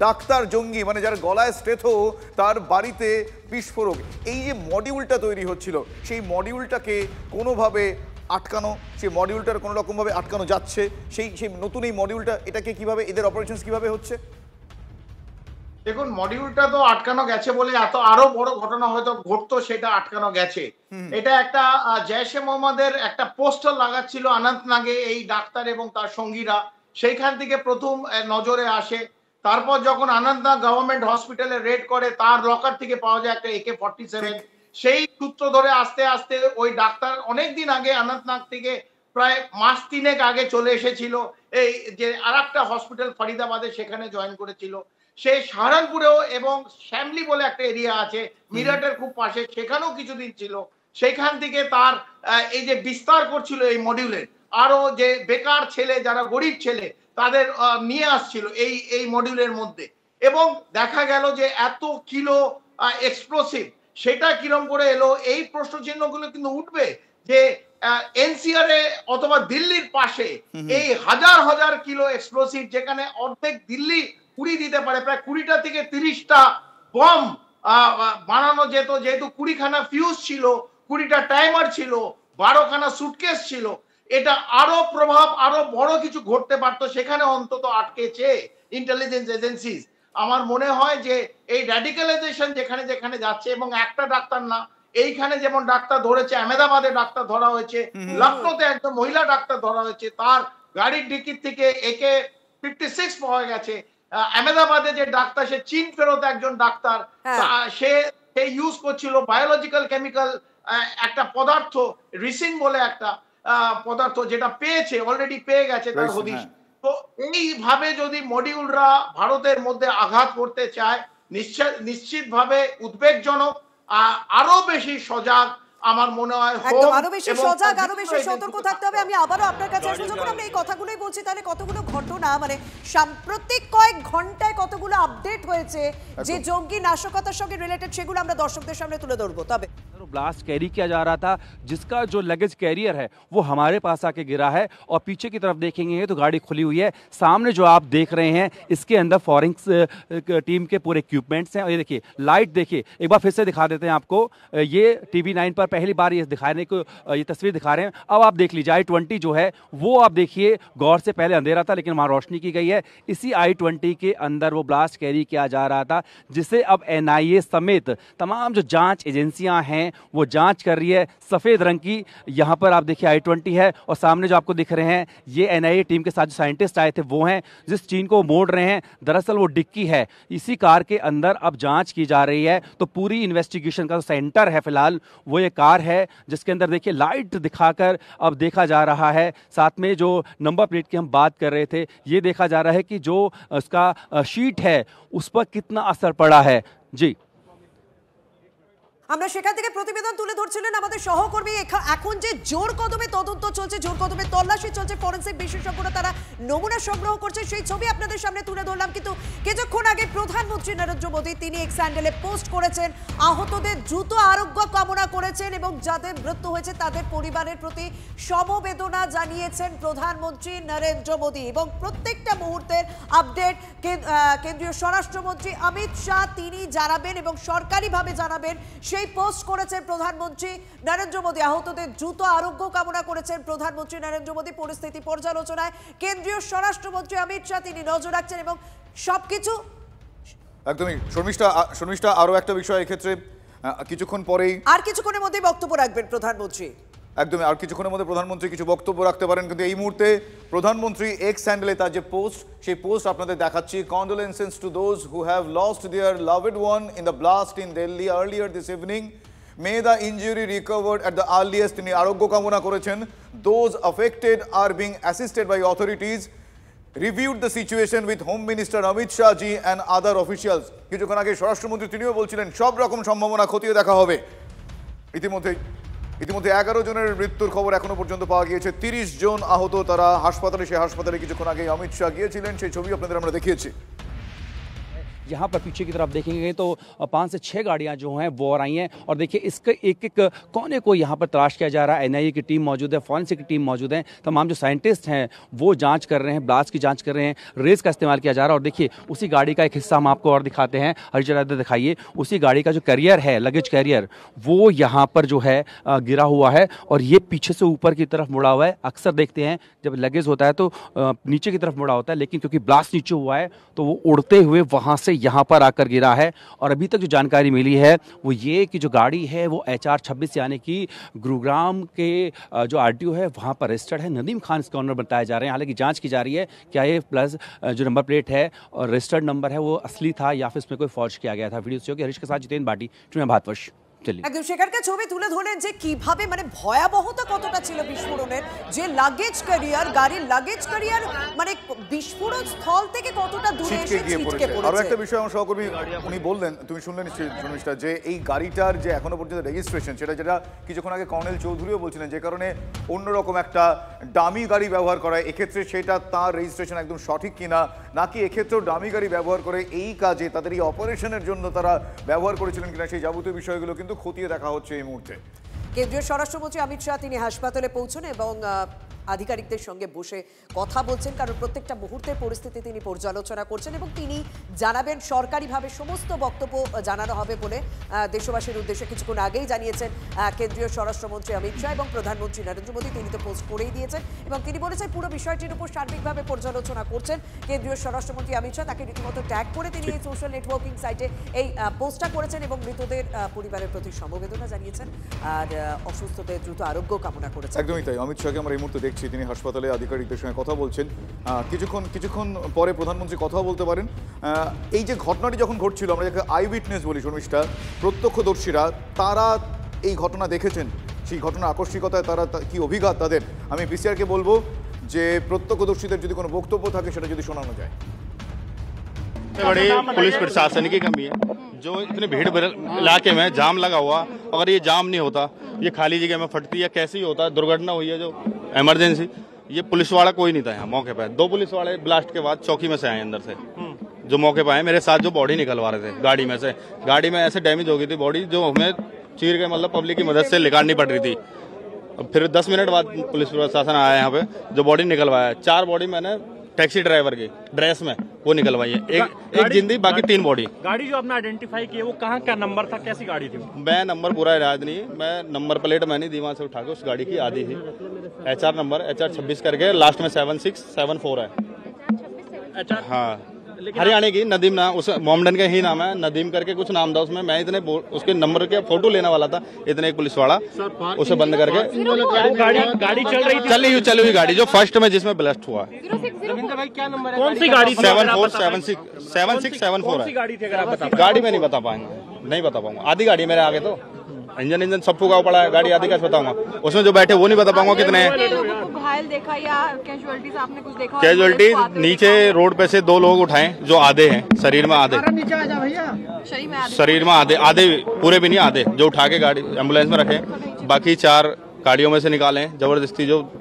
ডাক্তার জঙ্গি, মানে যার গলায় স্টেথো, তার বাড়িতে বিস্ফোরক। এই যে মডিউলটা তৈরি হচ্ছিল, সেই মডিউলটাকে কোনোভাবে আটকানো, সেই মডিউলটার কোনো রকমভাবে আটকানো যাচ্ছে, সেই নতুন এই মডিউলটা, এটাকে কিভাবে, এদের অপারেশনস কিভাবে হচ্ছে? দেখুন, মডিউলটা তো আটকানো গেছে বলে এত আরো বড় ঘটনা হয়তো ঘটতো, সেটা আটকানো গেছে। এটা একটা জৈশে মোহাম্মদের একটা পোস্টার লাগাচ্ছিল অনন্তনাগে এই ডাক্তার এবং তার সঙ্গীরা, সেইখান থেকে প্রথম নজরে আসে। তারপর যখন অনন্তনাগ গভর্নমেন্ট হসপিটালে রেড করে, তার লকার থেকে পাওয়া যায় একটা AK-47। সেই সূত্র ধরে আস্তে আস্তে ওই ডাক্তার অনেকদিন আগে অনন্তনাগ থেকে প্রায় মাস 3 আগে চলে এসেছিল এই যে আরেকটা হসপিটাল ফরিদাবাদে, সেখানে জয়েন করেছিল। সে সাহারানপুরেও এবং শ্যামলি বলে একটা এরিয়া আছে মিরাটের খুব পাশে, সেখানেও কিছুদিন ছিল। সেখান থেকে তার এই যে বিস্তার করছিল এই মডিউলের, আরো যে বেকার ছেলে, যারা গরিব ছেলে, তাদের নিয়ে আসছিল এই মডিউলের মধ্যে। এবং দেখা গেল যে এত কিলো এক্সপ্লোসিভ, সেটা কিরম করে এলো, এই প্রশ্ন চিহ্নগুলো কিন্তু উঠবে যে এনসিআর এ অথবা দিল্লির পাশে এই হাজার হাজার কিলো এক্সপ্লোসিভ, যেখানে অর্ধেক দিল্লি উড়িয়ে দিতে পারে, প্রায় 20টা থেকে 30টা বম বানানো যেত, যেহেতু 20খানা ফিউজ ছিল, 20টা টাইমার ছিল, 12খানা সুটকেস ছিল, এটা আরো প্রভাব আরো বড় কিছু ঘটতে পারতো, সেখানে অন্তত আটকেছে ইন্টেলিজেন্স এজেন্সিস। আমার মনে হয় যে এই র্যাডিক্যালাইজেশন যেখানে যেখানে যাচ্ছে, এবং একটা ডাক্তার না, এইখানে যেমন ডাক্তার ধরেছে, আহমেদাবাদে ডাক্তার ধরা হয়েছে, লখনৌতে একজন মহিলা ডাক্তার ধরা হয়েছে, তার গাড়ির ডিকির থেকে AK-56 পাওয়া গেছে। আহমেদাবাদে যে ডাক্তার, সে চীন ফেরত একজন ডাক্তার, সে ইউজ করছিল বায়োলজিক্যাল কেমিক্যাল একটা পদার্থ, রিসিন বলে একটা পদার্থ, যেটা পেয়েছে, অলরেডি পেয়ে গেছে তার হদিশ। তো এইভাবে যদি মডিউলরা ভারতের মধ্যে আঘাত করতে চায়, নিশ্চিতভাবে উদ্বেগজনক, আরো বেশি সজাগ আমার মনে হয়, একদম আরো বেশি সজাগ, আরো বেশি সতর্ক থাকতে হবে। আমি আবারও আপনার কাছে আসবো, যখন আমরা এই কথাগুলোই বলছি, তাহলে কতগুলো ঘটনা, মানে সাম্প্রতিক কয়েক ঘন্টায় কতগুলো আপডেট হয়েছে যে জঙ্গি নাশকতার সঙ্গে রিলেটেড, সেগুলো আমরা দর্শকদের সামনে তুলে ধরবো। তবে ब्लास्ट कैरी किया जा रहा था, जिसका जो लगेज कैरियर है वो हमारे पास आके गिरा है, और पीछे की तरफ देखेंगे तो गाड़ी खुली हुई है। सामने जो आप देख रहे हैं इसके अंदर फॉरेंसिक टीम के पूरे इक्विपमेंट्स हैं, और ये देखिए लाइट, देखिए एक बार फिर से दिखा देते हैं आपको, ये TV9 पर पहली बार ये दिखाने को ये तस्वीर दिखा रहे हैं। अब आप देख लीजिए I-20 जो है वो आप देखिए, गौर से पहले अंधेरा था लेकिन वहाँ रोशनी की गई है। इसी I-20 के अंदर वो ब्लास्ट कैरी किया जा रहा था, जिसे अब NIA समेत तमाम जो जांच एजेंसियां हैं वो जांच कर रही है। सफेद रंग की यहाँ पर आप देखिए I-20 है, और सामने जो आपको दिख रहे हैं ये NIA टीम के साथ जो साइंटिस्ट आए थे वो हैं, जिस चीन को मोड़ रहे हैं, दरअसल वो डिक्की है। इसी कार के अंदर अब जांच की जा रही है। तो पूरी इन्वेस्टिगेशन का सेंटर है फिलहाल वो ये कार है, जिसके अंदर देखिए लाइट दिखाकर अब देखा जा रहा है। साथ में जो नंबर प्लेट की हम बात कर रहे थे, ये देखा जा रहा है कि जो उसका शीट है उस पर कितना असर पड़ा है। जी, আমরা সেখান থেকে প্রতিবেদন তুলে ধরছিলেন আমাদের সহকর্মী। এখন যে জোর কদমে তদন্ত চলছে, জোর কদমে তল্লাশি চলছে, ফরেনসিক বিশেষজ্ঞরা তারা নমুনা সংগ্রহ করছে, সেই ছবি আপনাদের সামনে তুলে ধরলাম। কিন্তু কিছুক্ষণ আগে প্রধানমন্ত্রী নরেন্দ্র মোদী তিনি এক্স হ্যান্ডেলে পোস্ট করেছেন, আহতদের দ্রুত আরোগ্য কামনা করেছেন এবং যাদের মৃত্যু হয়েছে তাদের পরিবারের প্রতি সমবেদনা জানিয়েছেন প্রধানমন্ত্রী নরেন্দ্র মোদী। এবং প্রত্যেকটা মুহূর্তের আপডেট কেন্দ্রীয় স্বরাষ্ট্রমন্ত্রী অমিত শাহ তিনি জানাবেন এবং সরকারিভাবে জানাবেন, সেই পোস্ট করেছেন প্রধানমন্ত্রী নরেন্দ্র মোদী। আহতদের দ্রুত আরোগ্য কামনা করেছেন প্রধানমন্ত্রী নরেন্দ্র মোদী। পরিস্থিতি পর্যালোচনায় কেন্দ্রীয় স্বরাষ্ট্রমন্ত্রী অমিত শাহ তিনি নজর রাখছেন এবং সবকিছু একদমই। শর্মিষ্ঠা, আরো একটা বিষয় এক্ষেত্রে, কিছুক্ষণ পরেই, আর কিছুক্ষণের মধ্যেই বক্তব্য রাখবেন প্রধানমন্ত্রী। একদমই, আর কিছুক্ষণের মধ্যে প্রধানমন্ত্রী কিছু বক্তব্য রাখতে পারেন, কিন্তু এই মুহূর্তে প্রধানমন্ত্রী এক্স হ্যান্ডেলে তার যে পোস্ট, সেই পোস্ট আপনাদের দেখাচ্ছি। Condolences to those who have lost their loved one in the blast in Delhi earlier this evening. May the injury recovered at the earliest. তিনি আরোগ্য কামনা করেছেন। Those affected are being assisted by authorities. Reviewed the situation with home minister Amit Shah ji and other officials. কিছুক্ষণ আগে স্বরাষ্ট্রমন্ত্রী তিনিও বলছিলেন সব রকম সম্ভাবনা খতিয়ে দেখা হবে। ইতিমধ্যে 11 জনের মৃত্যুর খবর এখনো পর্যন্ত পাওয়া গিয়েছে, 30 জন আহত তারা হাসপাতালে। সেই হাসপাতালে কিছুক্ষণ আগে অমিত শাহ গিয়েছিলেন, সেই ছবি আপনাদের আমরা দেখিয়েছি। यहाँ पर पीछे की तरफ देखेंगे तो 5 से 6 गाड़ियां जो हैं वो और आई हैं, और देखिए इसके एक एक कोने को यहाँ पर तलाश किया जा रहा है। NIA की टीम मौजूद है, फॉरेंसिक की टीम मौजूद है, तमाम जो साइंटिस्ट हैं वो जांच कर रहे हैं, ब्लास्ट की जांच कर रहे हैं, रेस का इस्तेमाल किया जा रहा है। और देखिए उसी गाड़ी का एक हिस्सा हम आपको और दिखाते हैं, हरी जगह दिखाइए। उसी गाड़ी का जो कैरियर है, लगेज कैरियर, वो यहाँ पर जो है गिरा हुआ है, और ये पीछे से ऊपर की तरफ मुड़ा हुआ है। अक्सर देखते हैं जब लगेज होता है तो नीचे की तरफ मुड़ा होता है, लेकिन क्योंकि ब्लास्ट नीचे हुआ है तो वो उड़ते हुए वहाँ से यहाँ पर आकर गिरा है। और अभी तक जो जानकारी मिली है वो ये कि जो गाड़ी है वो HR-26 यानी कि गुरुग्राम के जो RTO है वहाँ पर रजिस्टर्ड है। नदीम खान इसके ऑनर बताए जा रहे हैं। हालांकि जांच की जा रही है क्या ये प्लस जो नंबर प्लेट है और रजिस्टर्ड नंबर है वो असली था या फिर इसमें कोई फॉर्ज किया गया था। वीडियो से हरीश के साथ जितेंद्र भाटी, भारतवर्ष। একদম সেখানকার ছবি তুলে ধরলেন যে কিভাবে মানে ভয়াবহতা কতটা ছিল বিস্ফোরণের, যে লাগেজ ক্যারিয়ার, গাড়ির লাগেজ ক্যারিয়ার মানে বিস্ফোরণ স্থল থেকে কতটা দূরে এসে ছিটকে পড়েছে। আর একটা বিষয় আমার সহকর্মী উনি বললেন, তুমি শুনলেন নিশ্চয়ই, যে এই গাড়িটার যে এখনো পর্যন্ত রেজিস্ট্রেশন, যেটা কিছুক্ষণ আগে কর্নেল চৌধুরীও বলছিলেন, যে কারণে অন্যরকম একটা দামি গাড়ি ব্যবহার করা, এক্ষেত্রে সেটা তার রেজিস্ট্রেশন একদম সঠিক কিনা, নাকি এক্ষেত্রেও দামি গাড়ি ব্যবহার করে এই কাজে তাদের এই অপারেশনের জন্য তারা ব্যবহার করেছিলেন কিনা, সেই যাবতীয় বিষয়গুলো কিন্তু খতিয়ে দেখা হচ্ছে এই মুহূর্তে। কেন্দ্রীয় স্বরাষ্ট্রমন্ত্রী অমিত শাহ তিনি হাসপাতালে পৌঁছন এবং আধিকারিকদের সঙ্গে বসে কথা বলছেন, কারণ প্রত্যেকটা মুহূর্তের পরিস্থিতি তিনি পর্যালোচনা করছেন এবং তিনি জানাবেন সরকারিভাবে সমস্ত বক্তব্য জানানো হবে বলে দেশবাসীর উদ্দেশ্যে কিছুক্ষণ আগেই জানিয়েছেন কেন্দ্রীয় স্বরাষ্ট্রমন্ত্রী অমিত শাহ এবং প্রধানমন্ত্রী নরেন্দ্র মোদী। তিনি তো পোস্ট করেই দিয়েছেন এবং তিনি বলেছেন পুরো বিষয়টির উপর সার্বিকভাবে পর্যালোচনা করছেন কেন্দ্রীয় স্বরাষ্ট্রমন্ত্রী অমিত শাহ। তাকে রীতিমতো ট্যাগ করে তিনি এই সোশ্যাল নেটওয়ার্কিং সাইটে এই পোস্টটা করেছেন এবং মৃতদের পরিবারের প্রতি সমবেদনা জানিয়েছেন আর অসুস্থদের দ্রুত আরোগ্য কামনা করেছেন। একদমই তাই। অমিত শাহকে আমরা এই মুহূর্তে দেখছি তিনি হাসপাতালে আধিকারিকদের সঙ্গে কথা বলছেন। কিছুক্ষণ পরে প্রধানমন্ত্রী কথা বলতে পারেন। এই যে ঘটনাটি যখন ঘটছিল, আমরা যাকে আই উইটনেস বলি শর্মিষ্ঠা, প্রত্যক্ষদর্শীরা তারা এই ঘটনা দেখেছেন, সেই ঘটনার আকস্মিকতায় তারা কি অভিজ্ঞতা তাদের, আমি বিসিআরকে বলবো যে প্রত্যক্ষদর্শীদের যদি কোনো বক্তব্য থাকে সেটা যদি শোনানো যায়। बड़े पुलिस प्रशासन की कमी है, जो इतने भीड़ इलाके में जाम लगा हुआ, अगर ये जाम नहीं होता, ये खाली जगह में फटती है, कैसे ही होता, दुर्घटना हुई है जो इमरजेंसी, ये पुलिस वाला कोई नहीं था यहाँ मौके पर। 2 पुलिस वाले ब्लास्ट के बाद चौकी में से आए अंदर से, जो मौके पर आए मेरे साथ जो बॉडी निकलवा रहे थे गाड़ी में से। गाड़ी में ऐसे डैमेज हो गई थी बॉडी जो हमें चीर के मतलब पब्लिक की मदद से निकालनी पड़ रही थी। फिर 10 मिनट बाद पुलिस प्रशासन आया यहाँ पे, जो बॉडी निकलवाया। 4 बॉडी मैंने टैक्सी ड्राइवर की ड्रेस में वो निकलवाई है, एक जिंदी, बाकी 3 बॉडी। गाड़ी जो आपने आइडेंटिफाई की है वो कहाँ क्या नंबर था, कैसी गाड़ी थी? मैं नंबर पूरा याद नहीं, मैं नंबर प्लेट मैंने दीवार से उठा के उस गाड़ी की आधी थी। HR नंबर HR 26 करके लास्ट में 7674 है। हाँ, हरियाणा की नदीम ना, उस मोमडन का ही नाम है, नदीम करके कुछ नाम था उसमें। मैं इतने उसके नंबर के फोटो लेने वाला था, इतने एक पुलिस वाला उसे बंद करके गाड़ी चली हुई गाड़ी जो फर्स्ट में जिसमें ब्लास्ट हुआ है। कौन सी गाड़ी? 7674 है। गाड़ी में नहीं बता पाएंगे, नहीं बता पाऊंगा। आधी गाड़ी मेरे आगे तो इंजन सब फूका पड़ा है, गाड़ी आधी कैसे बताऊंगा। उसमें जो बैठे वो नहीं बता पाऊंगा कितने हैं। घायल देखा या कैजुअलिटीज आपने कुछ देखा? कैजुअलिटी नीचे रोड पे से 2 लोग उठाए जो आधे हैं, शरीर में आधे, शरीर में आधे पूरे भी नहीं, आधे जो उठा के गाड़ी एम्बुलेंस में रखे। बाकी 4 गाड़ियों में से निकाले जबरदस्ती, जो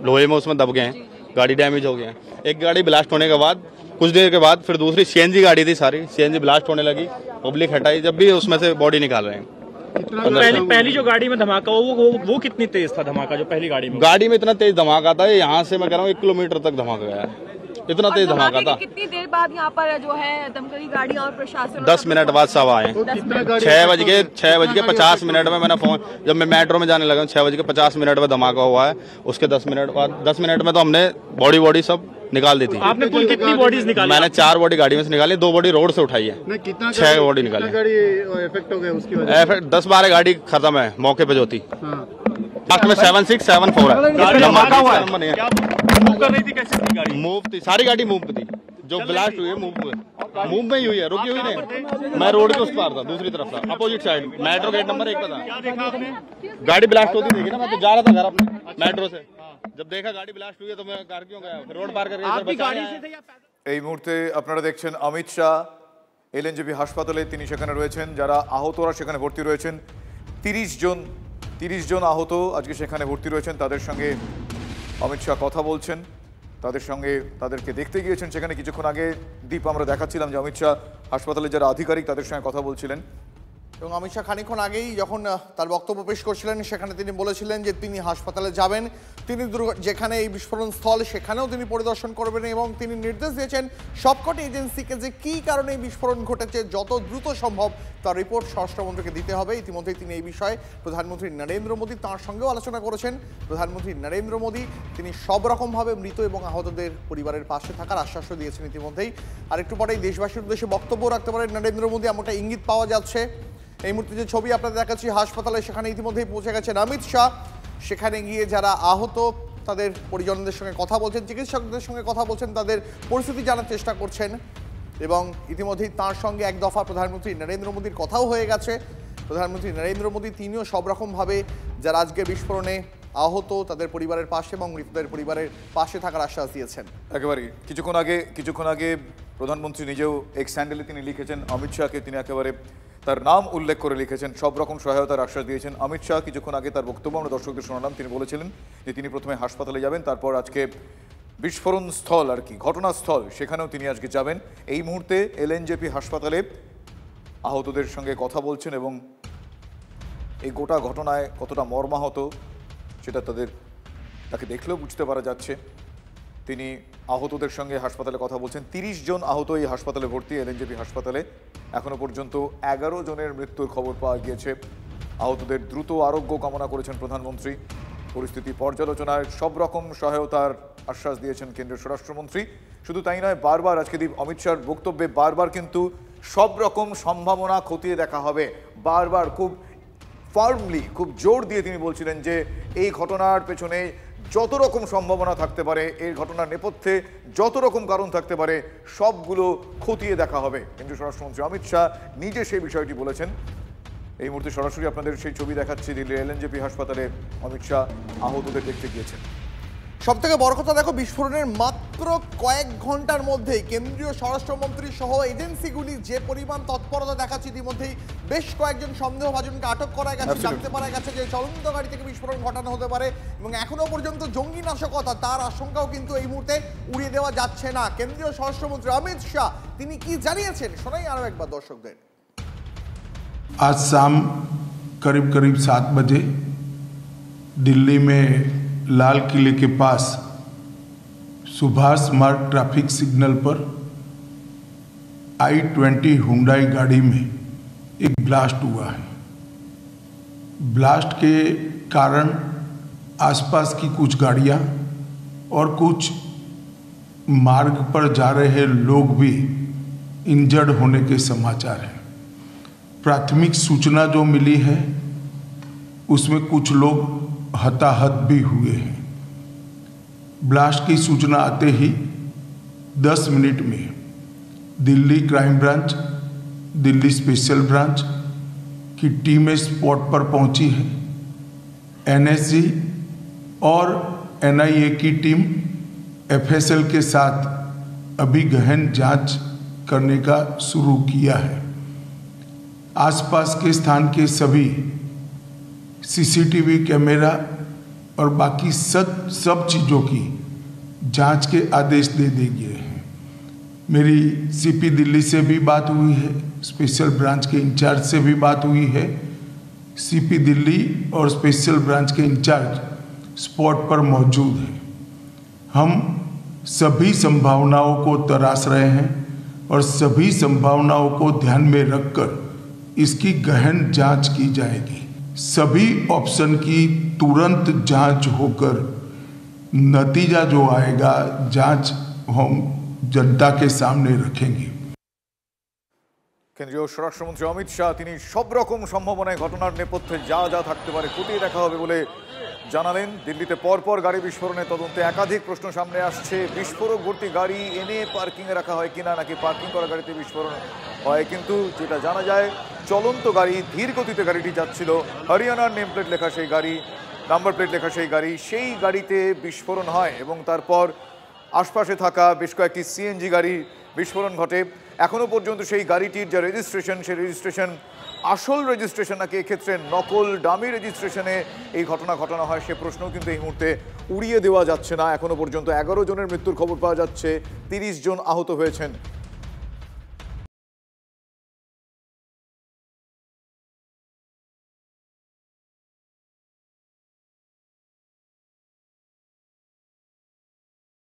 लोहे में उसमें दब गए हैं, गाड़ी डैमेज हो गए हैं। एक गाड़ी ब्लास्ट होने के बाद कुछ देर के बाद फिर दूसरी CNG गाड़ी थी, सारी CNG ब्लास्ट होने लगी, पब्लिक हटाई, जब भी उसमें से बॉडी निकाल रहे हैं। पहली जो गाड़ी में धमाका वो कितनी तेज था धमाका, जो पहली गाड़ी में? गाड़ी में इतना तेज धमाका था, यहाँ से मैं कह रहा हूँ 1 किलोमीटर तक धमाका गया है, इतना तेज धमाका था। कितनी देर बाद यहाँ पर जो है दमकली गाड़ी और प्रशासन? 10 मिनट बाद सब आए। 6:50 में मैंने फोन, जब मैं मेट्रो में जाने लगा 6:50 में धमाका हुआ है। उसके 10 मिनट बाद 10 मिनट में तो हमने बॉडी सब निकाल दी थी। आपने कुल कितनी बॉडीज निकाली? मैंने 4 बॉडी गाड़ी में से निकाली, 2 बॉडी रोड से उठाई है। 6 बॉडी निकाली। इफेक्ट हो गया उसकी वजह से? 10-12 गाड़ी खत्म है मौके पे जो थी। लास्ट में 7674 है। मूव कर रही थी, कैसे थी गाड़ी? मूव थी, सारी गाड़ी मूव पे थी। जो ब्लास्ट हुई है मूव में ही हुई है, रुकी हुई नहीं। मैं रोड के उस पार था, दूसरी तरफ था, opposite side, metro gate number 1 पे था। गाड़ी ब्लास्ट होती देखी ना, मैं तो जा रहा था घर अपने मेट्रो से, जब देखा गाड़ी ब्लास्ट हुई है तो मैं कार क्यों गया, फिर रोड पार करके এই মুহূর্তে আপনারা দেখছেন অমিত শাহ LNJP হাসপাতালে, তিনি সেখানে রয়েছেন। যারা আহতরা সেখানে ভর্তি রয়েছেন, 30 জন আহত আজকে সেখানে ভর্তি রয়েছেন। তাদের সঙ্গে অমিত শাহ কথা বলছেন, তাদেরকে দেখতে গিয়েছেন সেখানে। কিছুক্ষণ আগে দীপ আমরা দেখাচ্ছিলাম যে অমিত শাহ হাসপাতালে যারা আধিকারিক তাদের সঙ্গে কথা বলছিলেন। এবং অমিত শাহ খানিকক্ষণ আগেই যখন তার বক্তব্য পেশ করছিলেন সেখানে তিনি বলেছিলেন যে তিনি হাসপাতালে যাবেন, তিনি যেখানে এই বিস্ফোরণ স্থল সেখানেও তিনি পরিদর্শন করবেন এবং তিনি নির্দেশ দিয়েছেন সবকটি এজেন্সিকে যে কী কারণে এই বিস্ফোরণ ঘটেছে যত দ্রুত সম্ভব তার রিপোর্ট স্বরাষ্ট্রমন্ত্রীকে দিতে হবে। ইতিমধ্যেই তিনি এই বিষয়ে প্রধানমন্ত্রী নরেন্দ্র মোদী তাঁর সঙ্গেও আলোচনা করেছেন। প্রধানমন্ত্রী নরেন্দ্র মোদী তিনি সব রকমভাবে মৃত এবং আহতদের পরিবারের পাশে থাকার আশ্বাসও দিয়েছেন ইতিমধ্যেই। আর একটু পরেই দেশবাসীর উদ্দেশ্যে বক্তব্য রাখতে পারেন নরেন্দ্র মোদী, এমনটা ইঙ্গিত পাওয়া যাচ্ছে। এই মুহূর্তে যে ছবি আপনাদের দেখাচ্ছি হাসপাতালে, সেখানে ইতিমধ্যেই পৌঁছে গেছেন অমিত শাহ। সেখানে গিয়ে যারা আহত তাদের পরিজনদের সঙ্গে কথা বলছেন, চিকিৎসকদের সঙ্গে কথা বলছেন, তাদের পরিস্থিতি জানার চেষ্টা করছেন এবং ইতিমধ্যেই তাঁর সঙ্গে এক দফা প্রধানমন্ত্রী নরেন্দ্র মোদীর কথাও হয়ে গেছে। প্রধানমন্ত্রী নরেন্দ্র মোদী তিনিও সব রকমভাবে যারা আজকের বিস্ফোরণে আহত তাদের পরিবারের পাশে এবং মৃতদের পরিবারের পাশে থাকার আশ্বাস দিয়েছেন। একেবারেই কিছুক্ষণ আগে প্রধানমন্ত্রী নিজেও এক স্যান্ডেলে তিনি লিখেছেন অমিত শাহকে, তিনি একেবারে তার নাম উল্লেখ করে লিখেছেন, সব রকম সহায়তার আশ্বাস দিয়েছেন। অমিত শাহ কিছুক্ষণ আগে তার বক্তব্য আমরা দর্শকদের শোনালাম। তিনি বলেছিলেন যে তিনি প্রথমে হাসপাতালে যাবেন, তারপর আজকে বিস্ফোরণ স্থল আর কি ঘটনাস্থল সেখানেও তিনি আজকে যাবেন। এই মুহূর্তে LNJP হাসপাতালে আহতদের সঙ্গে কথা বলছেন এবং এই গোটা ঘটনায় কতটা মর্মাহত সেটা তাকে দেখলেও বুঝতে পারা যাচ্ছে। তিনি আহতদের সঙ্গে হাসপাতালে কথা বলছেন। 30 জন আহত এই হাসপাতালে ভর্তি, এলএনজেপি হাসপাতালে। এখনো পর্যন্ত 11 জনের মৃত্যুর খবর পাওয়া গিয়েছে। আহতদের দ্রুত আরোগ্য কামনা করেছেন প্রধানমন্ত্রী। পরিস্থিতি পর্যালোচনায় সব রকম সহায়তার আশ্বাস দিয়েছেন কেন্দ্রীয় স্বরাষ্ট্রমন্ত্রী। শুধু তাই নয়, বারবার আজকে অমিত শাহর বক্তব্যে বারবার কিন্তু সব রকম সম্ভাবনা খতিয়ে দেখা হবে। বারবার খুব ফার্মলি, খুব জোর দিয়ে তিনি বলছিলেন যে এই ঘটনার পেছনে যত রকম সম্ভাবনা থাকতে পারে, এই ঘটনার নেপথ্যে যত রকম কারণ থাকতে পারে, সবগুলো খতিয়ে দেখা হবে। কেন্দ্রীয় স্বরাষ্ট্রমন্ত্রী অমিত শাহ নিজে সেই বিষয়টি বলেছেন। এই মুহূর্তে সরাসরি আপনাদের সেই ছবি দেখাচ্ছি। দিল্লির এলএনজেপি হাসপাতালে অমিত শাহ আহতদের দেখতে গিয়েছেন। সব থেকে বড় কথা দেখো, বিস্ফোরণের মাত্র কয়েক ঘন্টার মধ্যেই কেন্দ্রীয় স্বরাষ্ট্রমন্ত্রী সহ এজেন্সিগুলি যে পরিমাণ তৎপরতা দেখাচ্ছে, ইতিমধ্যেই বেশ কয়েকজন সন্দেহভাজনকে আটক করা গেছে। জানতে পারা গেছে যে চলন্ত গাড়ি থেকে বিস্ফোরণ ঘটানো হতে পারে এবং এখনো পর্যন্ত জঙ্গি নাশকতা তার আশঙ্কাও কিন্তু এই মুহূর্তে উড়িয়ে দেওয়া যাচ্ছে না। কেন্দ্রীয় স্বরাষ্ট্রমন্ত্রী অমিত শাহ তিনি কি জানিয়েছেন শোনাই আরো একবার দর্শকদের। आज शाम करीब 7 बजे दिल्ली में लाल किले के पास सुभाष मार्ग ट्रैफिक सिग्नल पर I-20 हुंडई गाड़ी में एक ब्लास्ट हुआ है। ब्लास्ट के कारण आसपास की कुछ गाड़ियां और कुछ मार्ग पर जा रहे लोग भी इंजर्ड होने के समाचार हैं। प्राथमिक सूचना जो मिली है उसमें कुछ लोग हताहत भी हुए हैं। ब्लास्ट की सूचना आते ही 10 मिनट में Delhi crime branch, Delhi special branch की टीमें स्पॉट पर पहुंची है। एनएसजी और एनआईए की टीम एफएसएल के साथ अभी गहन जांच करने का शुरू किया है। आसपास के स्थान के सभी सीसीटीवी कैमरा और बाकी सब चीज़ों की जांच के आदेश दे दिए हैं। मेरी सीपी दिल्ली से भी बात हुई है, स्पेशल ब्रांच के इंचार्ज से भी बात हुई है। सीपी दिल्ली और स्पेशल ब्रांच के इंचार्ज स्पॉट पर मौजूद हैं। हम सभी संभावनाओं को तराश रहे हैं और सभी संभावनाओं को ध्यान में रखकर इसकी गहन जांच की जाएगी। सभी ऑप्शन की तुरंत जांच होकर नतीजा जो आएगा जांच हम जनता के सामने रखेंगे। কেন্দ্রীয় স্বরাষ্ট্রমন্ত্রী অমিত শাহ তিনি সব রকম সম্ভাবনায় ঘটনার নেপথ্যে যা যা থাকতে পারে খতিয়ে দেখা হবে বলে জানালেন। দিল্লিতে পরপর গাড়ি বিস্ফোরণের তদন্তে একাধিক প্রশ্ন সামনে আসছে। বিস্ফোরক ভর্তি গাড়ি এনে পার্কিংয়ে রাখা হয় কিনা, নাকি পার্কিং করা গাড়িতে বিস্ফোরণ হয়। কিন্তু যেটা জানা যায়, চলন্ত গাড়ি, ধীর গতিতে গাড়িটি যাচ্ছিল, হরিয়ানার নেম প্লেট লেখা সেই গাড়ি, নাম্বার প্লেট লেখা সেই গাড়ি, সেই গাড়িতে বিস্ফোরণ হয় এবং তারপর আশপাশে থাকা বেশ কয়েকটি সিএনজি গাড়ি বিস্ফোরণ ঘটে। এখনো পর্যন্ত সেই গাড়িটির যে রেজিস্ট্রেশন, সেই রেজিস্ট্রেশন আসল রেজিস্ট্রেশন নাকি এক্ষেত্রে নকল ডামি রেজিস্ট্রেশনে এই ঘটনা ঘটানো হয়, সে প্রশ্নও কিন্তু এই মুহূর্তে উড়িয়ে দেওয়া যাচ্ছে না। এখনো পর্যন্ত 11 জনের মৃত্যুর খবর পাওয়া যাচ্ছে, 30 জন আহত হয়েছেন।